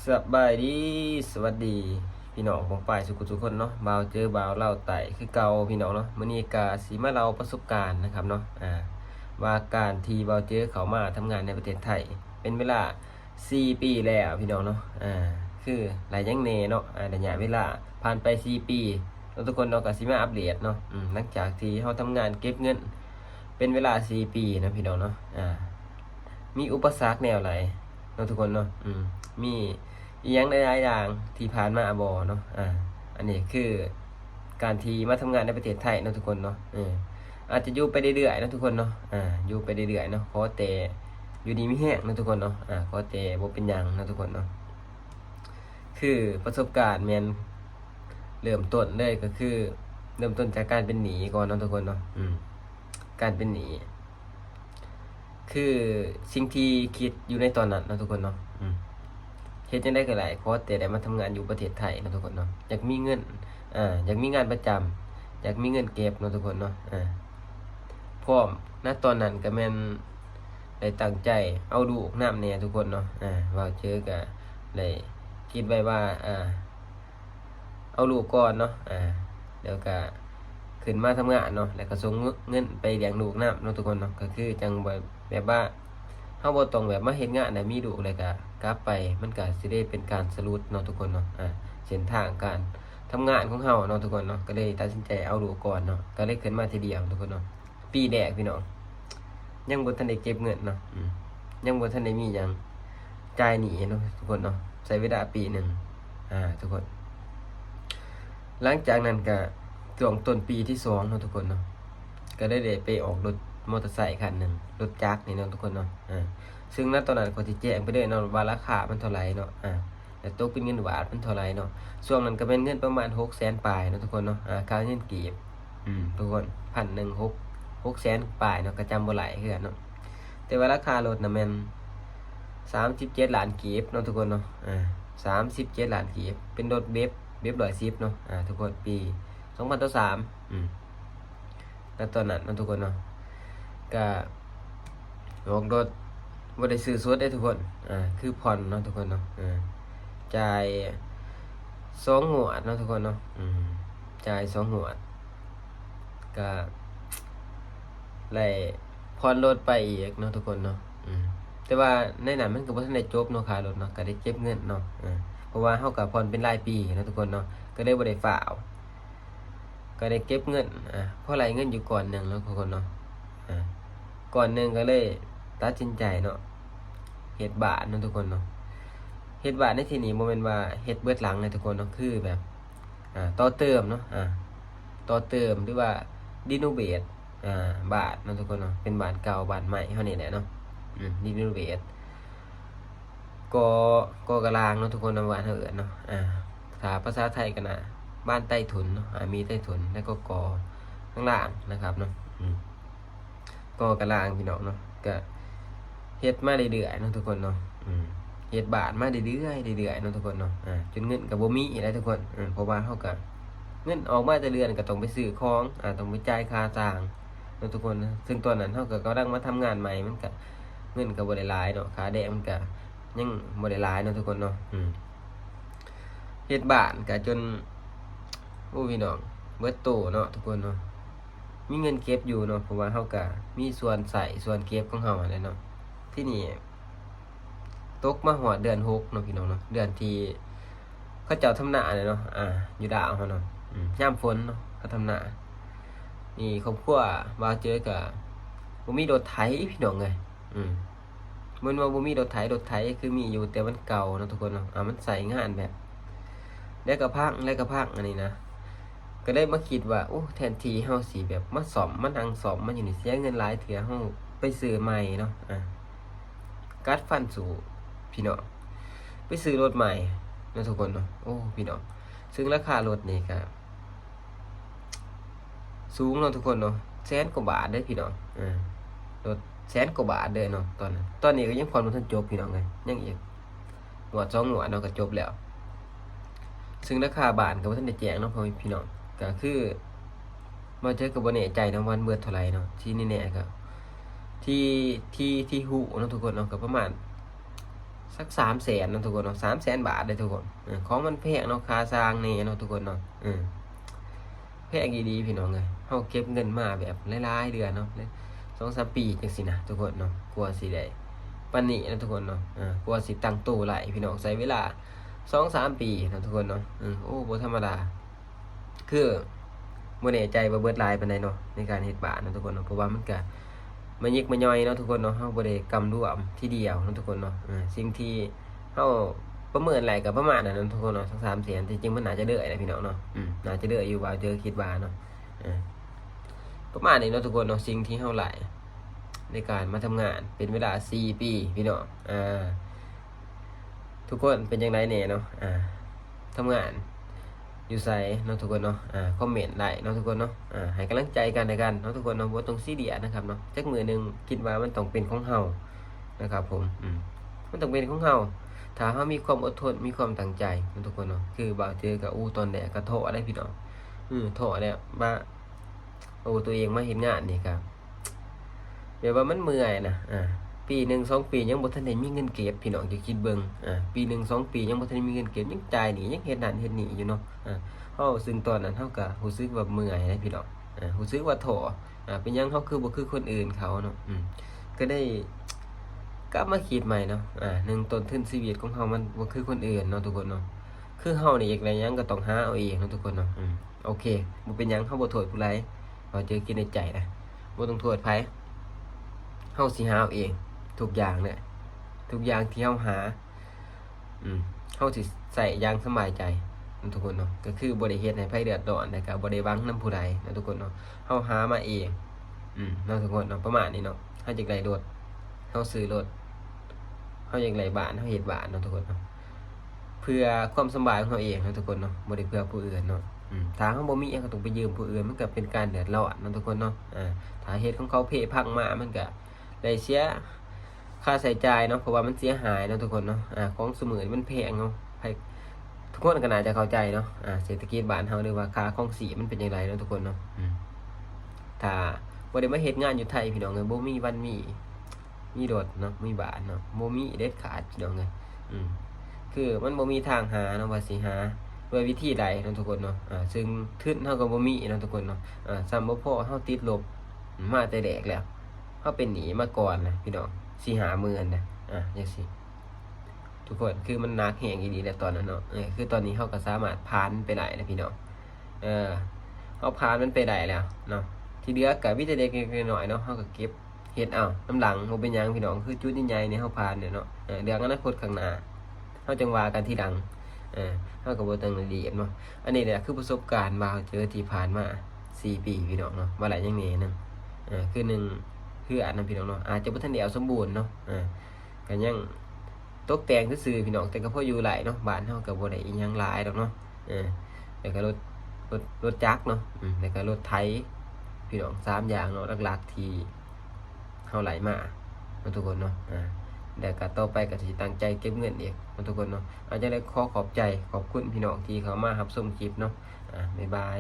สบายดีสวัสดีพี่น้องของฝ่ายสุขคนเนาะบ่าวเจอบ่าวเล่าไต่คือเก่าพี่น้องเนาะมื้อนี้ก็สิมาเล่าประสบการณ์นะครับเนาะว่าการที่บ่าวเจอเข้ามาทำงานในประเทศไทยเป็นเวลา4ปีแล้วพี่น้องเนาะคือหลายอยังแน่เนาะระยะเวลาผ่านไป4ปีแล้วทุกคนเนาะก็สิมาอัปเดตเนาะหลังจากที่เฮาทำงานเก็บเงินเป็นเวลา4ปีนะพี่น้องเนาะมีอุปสรรคแนวไหนเนาะทุกคนเนาะมีอีกอย่างหลายๆอย่างที่ผ่านมาบ่เนาะอันนี้คือการที่มาทำงานในประเทศไทยเนาะทุกคนเนาะอาจจะอยู่ไปเรื่อยๆเนาะทุกคนเนาะอยู่ไปเรื่อยๆเนาะขอแต่อยู่ดีมีแห้งเนาะทุกคนเนาะขอแต่บ่เป็นหยังเนาะทุกคนเนาะคือประสบการณ์แม่นเริ่มต้นเลยก็คือเริ่มต้นจากการเป็นหนี้ก่อนเนาะทุกคนเนาะการเป็นหนี้คือสิ่งที่คิดอยู่ในตอนนั้นเนาะทุกคนเนาะเฮ็ดจังได๋ก็ได้ขอแต่ได้มาทำงานอยู่ประเทศไทยเนาะทุกคนเนาะอยากมีเงินอยากมีงานประจำอยากมีเงินเก็บเนาะทุกคนเนาะพร้อมณตอนนั้นก็แม่นได้ตั้งใจเอาลูกนำแน่ทุกคนเนาะว่าเจอก็ได้คิดไว้ว่าเอาลูกก่อนเนาะเดี๋ยวก็ขึ้นมาทำงานเนาะแล้วก็ส่งเงินไปเลี้ยงลูกนำเนาะทุกคนเนาะก็คือจังแบบว่าเฮาบ่ต้องแบบมาเฮ็ดงานน่ะมีลูกแล้วก็กลับไปมันก็สิได้เป็นการสรุปเนาะทุกคนเนาะเส้นทางการทำงานของเฮาเนาะทุกคนเนาะก็เลยตัดสินใจเอาลูกก่อนเนาะก็เลยขึ้นมาทีเดียวทุกคนเนาะปีแรกพี่น้องยังบ่ทันได้เก็บเงินเนาะยังบ่ทันได้มีหยังจ่ายหนี้เนาะทุกคนเนาะใช้เวลาปีหนึ่งทุกคนหลังจากนั้นก็ช่วงต้นปีที่2เนาะทุกคนเนาะก็ได้ไปออกรถมอเตอร์ไซค์คันหนึ่งรถจักรนี่เนาะทุกคนเนาะซึ่งณตอนนั้นก็สิแจ้งไปเลยเนาะว่าราคามันเท่าไหร่เนาะแต่ตกเป็นเงินบาทมันเท่าไหร่เนาะช่วงนั้นก็เป็นเงินประมาณ600,000ปลายเนาะทุกคนเนาะค่าเงินกีบทุกคน1,100,000 600,000ปลายเนาะก็จำบ่หลายคือกันเนาะแต่ว่าราคารถน่ะแม่น37ล้านกีบเนาะทุกคนเนาะ37ล้านกีบเป็นรถเบฟ110เนาะทุกคนปี2023ณตอนนั้นเนาะทุกคนเนาะก็ออกรถบ่ได้ซื้อสดได้ทุกคนคือผ่อนเนาะทุกคนเนาะจ่าย2งวดเนาะทุกคนเนาะจ่าย2งวดก็ไล่ผ่อนรถไปอีกเนาะทุกคนเนาะแต่ว่าในนั้นมันก็บ่ทันได้จบเนาะค่ารถเนาะก็ได้เก็บเงินเนาะเพราะว่าเฮาก็ผ่อนเป็นรายปีเนาะทุกคนเนาะก็เลยบ่ได้ฟ้าวก็ได้เก็บเงินพอไหลเงินอยู่ก่อนหนึงแล้วทุกคนเนาะก่อนหนึงก็เลยตัดสินใจเนาะเฮ็ดบ้านเนาะทุกคนเนาะเฮ็ดบ้านในที่นี้บ่แม่นว่าเฮ็ดเบิดหลังนะทุกคนเนาะคือแบบต่อเติมเนาะต่อเติมหรือว่ารีโนเวทบ้านเนาะทุกคนเนาะเป็นบ้านเก่าบ้านใหม่เฮานี่แหละเนาะรีโนเวทก่อกะลางเนาะทุกคนเนาะบ้านเฮาเอิ้นเนาะถ้าภาษาไทยก็น่ะบ้านใต้ถุนเนาะมีใต้ถุนแล้วก็ก่อข้างล่างนะครับเนาะก่อกะลางพี่น้องเนาะก็เฮ็ดมาเรื่อยๆเนาะทุกคนเนาะเฮ็ดบ้านมาเรื่อยๆเรื่อยๆเนาะทุกคนเนาะจนเงินก็บ่มีอีกแล้วทุกคนเพราะว่าเฮาก็เงินออกมาแต่เดือนก็ต้องไปซื้อของต้องไปจ่ายค่าจ้างเนาะทุกคนนะซึ่งตอนนั้นเฮาก็กำลังมาทำงานใหม่มันก็เงินก็บ่ได้หลายเนาะค่าแดงมันก็ยังบ่ได้หลายเนาะทุกคนเนาะเฮ็ดบ้านก็จนโอ้พี่น้องเบิดโตเนาะทุกคนเนาะมีเงินเก็บอยู่เนาะเพราะว่าเฮาก็มีส่วนใส่ส่วนเก็บของเฮานั่นแหละเนาะที่นี่ตกมาฮอดเดือน6เนาะพี่น้องเนาะเดือนที่เขาเจ้าทำนาเนี่ยเนาะอยู่ดาวเฮาเนาะยามฝนเนาะเขาทำนานี่ครอบครัวว่าเจอกับบ่มีรถไถพี่น้องไงมันว่าบ่มีรถไถคือมีอยู่แต่มันเก่าเนาะทุกคนเนาะมันใส่งานแบบแล้วก็พังอันนี้นะก็ได้มาคิดว่าโอ้แทนที่เฮาสิแบบมาซ่อมมานั่งซ่อมมันอยู่นี่เสียเงินหลายเทื่อเฮาไปซื้อใหม่เนาะกัดฟันสู่พี่น้องไปซื้อรถใหม่เนาะทุกคนเนาะโอ้พี่น้องซึ่งราคารถนี่ก็สูงเนาะทุกคนเนาะ100,000 กว่าบาทได้พี่น้องรถ100,000 กว่าบาทเด้อเนาะตอนนี้ก็ยังผ่อนบ่ทันจบพี่น้องไงยังอีกงวด2งวดเนาะก็จบแล้วซึ่งราคาบ้านก็บ่ทันได้แจ้งเนาะพ่อแม่พี่น้องก็คือบ่เจอก็บ่แน่ใจเนาะวันเบิดเท่าไหร่เนาะที่แน่ๆก็ที่ฮู้เนาะทุกคนเนาะก็ประมาณ สัก300,000เนาะทุกคนเนาะ300,000 บาทเลยทุกคนของมันแพงเนาะค่าสร้างนี่เนาะทุกคนเนาะแพงดีๆพี่น้องเลยเฮาเก็บเงินมาแบบหลายๆเดือนเนาะ2-3 ปีจังซี่นะทุกคนเนาะกลัวสิได้ปานนี้นะทุกคนเนาะกลัวสิตั้งตู้ไหลพี่น้องใช้เวลา2-3 ปีนะทุกคนเนาะโอ้บ่ธรรมดาคือบ่แน่ใจว่าเบิดหลายปานใดเนาะในการเฮ็ดบ้านนะทุกคนเนาะเพราะว่ามันก็มันยิกมันย่อยเนาะทุกคนเนาะเฮาบ่ได้กำรวมทีเดียวเนาะทุกคนเนาะสิ่งที่เฮาประเมินไหลก็ประมาณนั้นเนาะทุกคนเนาะสัก300,000ที่จริงมันน่าจะเด้อนะพี่น้องเนาะน่าจะเด้ออยู่ว่าเจอคิดว่าเนาะประมาณนี้เนาะทุกคนเนาะสิ่งที่เฮาไหลในการมาทำงานเป็นเวลา4 ปีพี่น้องทุกคนเป็นจังไดแหน่เนาะทำงานอยู่ไสเนาะทุกคนเนาะคอมเมนต์ได้เนาะทุกคนเนาะให้กำลังใจกันในกันเนาะทุกคนเนาะบ่ต้องซีเรียสนะครับเนาะจักมื้อหนึงคิดว่ามันต้องเป็นของเฮานะครับผมมันต้องเป็นของเฮาถ้าเฮามีความอดทนมีความตั้งใจเนาะทุกคนเนาะคือบางเจอกับตอนแรกก็ท้อได้พี่น้องท้อแล้วว่าตัวเองมาเฮ็ดงานนี่ครับแบบว่ามันเมื่อยนะปีหนึ่ง2 ปียังบ่ทันได้มีเงินเก็บพี่น้องจะคิดเบิ่งปีหนึ่ง2 ปียังบ่ทันได้มีเงินเก็บยังจ่ายหนี้ยังเฮ็ดนั่นเฮ็ดนี่อยู่เนาะเฮาซึ่งตอนนั้นเฮาก็รู้สึกว่าเมื่อยนะพี่น้องรู้สึกว่าท้อเป็นหยังเฮาคือบ่คือคนอื่นเขาเนาะก็ได้กลับมาคิดใหม่เนาะหนึ่งต้นทุนชีวิตของเฮามันบ่คือคนอื่นเนาะทุกคนเนาะคือเฮานี่อยากได้หยังก็ต้องหาเอาเองเนาะทุกคนเนาะโอเคบ่เป็นหยังเฮาบ่โทษผู้ใดเราเจอคิดในใจนะบ่ต้องโทษไผเฮาสิหาเอาเองทุกอย่างเนี่ยทุกอย่างที่เฮาหาเฮาสิใส่อย่างสบายใจนะทุกคนเนาะก็คือบ่ได้เฮ็ดให้ไผเดือดร้อนแล้วก็บ่ได้หวังนำผู้ใดนะทุกคนเนาะเฮาหามาเองเนาะทุกคนเนาะประมาณนี้เนาะเฮาอยากได้รถเฮาซื้อรถเฮาอยากได้บ้านเฮาเฮ็ดบ้านเนาะทุกคนเนาะเพื่อความสบายของเฮาเองเนาะทุกคนเนาะบ่ได้เพื่อผู้อื่นเนาะถ้าเฮาบ่มีก็ต้องไปยืมผู้อื่นมันก็เป็นการเดือดร้อนเนาะทุกคนเนาะถ้าเฮ็ดของเขาเพพังมามันก็ได้เสียค่าใช้จ่ายเนาะเพราะว่ามันเสียหายเนาะทุกคนเนาะของสมุนมันแพงเนาะทุกคนก็น่าจะเข้าใจเนาะเศรษฐกิจบ้านเฮาหรือว่าค่าของสีมันเป็นจังไดเนาะทุกคนเนาะถ้าบ่ได้มาเฮ็ดงานอยู่ไทยพี่น้องเอ้ยบ่มีวันมีรถเนาะมีบ้านเนาะบ่มีเด็ดขาดพี่น้องเอ้ยคือมันบ่มีทางหาเนาะว่าสิหาด้วยวิธีใดเนาะทุกคนเนาะซึ่งทุนเฮาก็บ่มีเนาะทุกคนเนาะซ้ำบ่พอเฮาติดลบมาแต่แรกแล้วเฮาเป็นหนี้มาก่อนนะพี่น้อง4-5 หมื่นนะจังซี่ทุกคนคือมันหนักแฮงอีหลีแล้วตอนนั้นเนาะคือตอนนี้เฮาก็สามารถผ่านไปได้แล้วพี่น้องเฮาผ่านมันไปได้แล้วเนาะที่เหลือก็มีแต่เล็กๆน้อยๆเนาะเฮาก็เก็บเฮ็ดเอาน้ำหลังบ่เป็นหยังพี่น้องคือจุดใหญ่ๆนี่เฮาผ่านเนี่ยเนาะเรื่องอนาคตข้างหน้าเฮาจังว่ากันทีหลังเฮาก็บ่ต้องละเอียดเนาะอันนี้แหละคือประสบการณ์ว่าเจอที่ผ่านมา4 ปีพี่น้องเนาะว่าหลายอย่างแหน่นึงคือ1คืออันนั้นพี่น้องเนาะอาจจะบ่ทันได้เอาสมบูรณ์เนาะก็ยังตกแต่งซื่อๆพี่น้องแต่ก็พออยู่หลายเนาะบ้านเฮาก็บ่ได้อิหยังหลายดอกเนาะแล้วก็รถจักรเนาะแล้วก็รถไถพี่น้อง3อย่างเนาะหลักๆที่เฮาไหลมาเนาะทุกคนเนาะแล้วก็ต่อไปก็สิตั้งใจเก็บเงินอีกเนาะทุกคนเนาะอาจจะได้ขอบใจขอบคุณพี่น้องที่เข้ามารับชมคลิปเนาะบ๊ายบาย